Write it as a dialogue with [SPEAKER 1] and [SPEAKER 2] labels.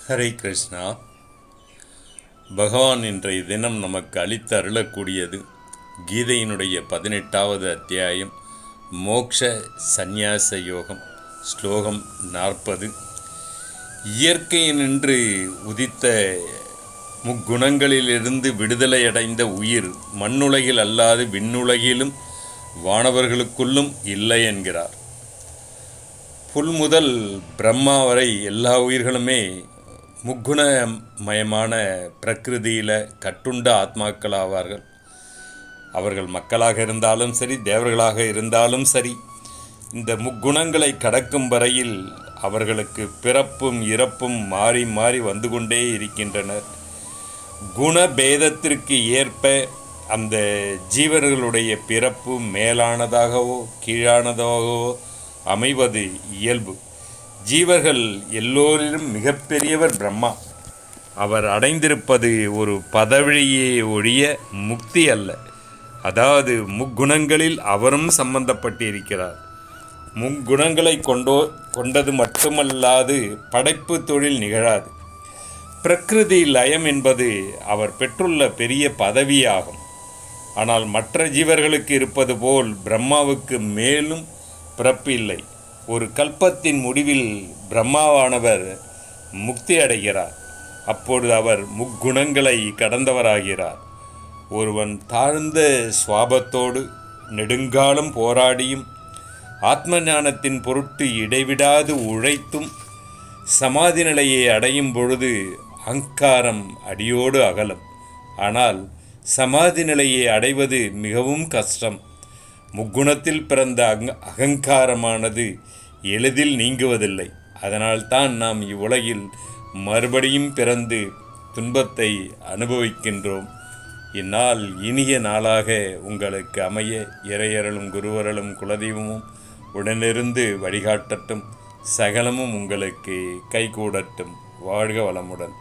[SPEAKER 1] ஹரே கிருஷ்ணா. பகவான் இன்றைய தினம் நமக்கு அளித்து அருளக்கூடியது கீதையினுடைய 18வது அத்தியாயம் மோக்ஷ சந்நியாச யோகம். ஸ்லோகம் 40. இயற்கையினின்று உதித்த முக்குணங்களிலிருந்து விடுதலையடைந்த உயிர் மண்ணுலகில் அல்லாது விண்ணுலகிலும் வானவர்களுக்குள்ளும் இல்லை என்கிறார். புல் முதல் பிரம்மா வரை எல்லா உயிர்களுமே முக்குணமயமான பிரகிருதியில் கட்டுண்ட ஆத்மாக்கள் ஆவார்கள். அவர்கள் மக்களாக இருந்தாலும் சரி, தேவர்களாக இருந்தாலும் சரி, இந்த முக்குணங்களை கடக்கும் வரையில் அவர்களுக்கு பிறப்பும் இறப்பும் மாறி மாறி வந்து கொண்டே இருக்கின்றனர். குணபேதத்திற்கு ஏற்ப அந்த ஜீவர்களுடைய பிறப்பு மேலானதாகவோ கீழானதாகவோ அமைவது இயல்பு. ஜீவர்கள் எல்லோரிலும் மிகப்பெரியவர் பிரம்மா. அவர் அடைந்திருப்பது ஒரு பதவியே ஒழிய முக்தி அல்ல. அதாவது முக்குணங்களில் அவரும் சம்பந்தப்பட்டிருக்கிறார். முக்குணங்களை கொண்டது மட்டுமல்லாது படைப்பு தொழில் நிகழாது. பிரகிருதி லயம் என்பது அவர் பெற்றுள்ள பெரிய பதவியாகும். ஆனால் மற்ற ஜீவர்களுக்கு இருப்பது போல் பிரம்மாவுக்கு மேலும் பிறப்பு இல்லை. ஒரு கல்பத்தின் முடிவில் பிரம்மாவானவர் முக்தி அடைகிறார். அப்பொழுது அவர் முக்குணங்களை கடந்தவராகிறார். ஒருவன் தாழ்ந்த சுவாபத்தோடு நெடுங்காலம் போராடியும் ஆத்ம ஞானத்தின் பொருட்டு இடைவிடாது உழைத்தும் சமாதி நிலையை அடையும் பொழுது அகங்காரம் அடியோடு அகலும். ஆனால் சமாதி நிலையை அடைவது மிகவும் கஷ்டம். முக்குணத்தில் பிறந்த அகங்காரமானது எளிதில் நீங்குவதில்லை. அதனால்தான் நாம் இவ்வுலகில் மறுபடியும் பிறந்து துன்பத்தை அனுபவிக்கின்றோம். இந்நாள் இனிய நாளாக உங்களுக்கு அமைய இறையருளும் குருவருளும் குலதெய்வமும் உடனிருந்து வழிகாட்டட்டும். சகலமும் உங்களுக்கு கைகூடட்டும். வாழ்க வளமுடன்.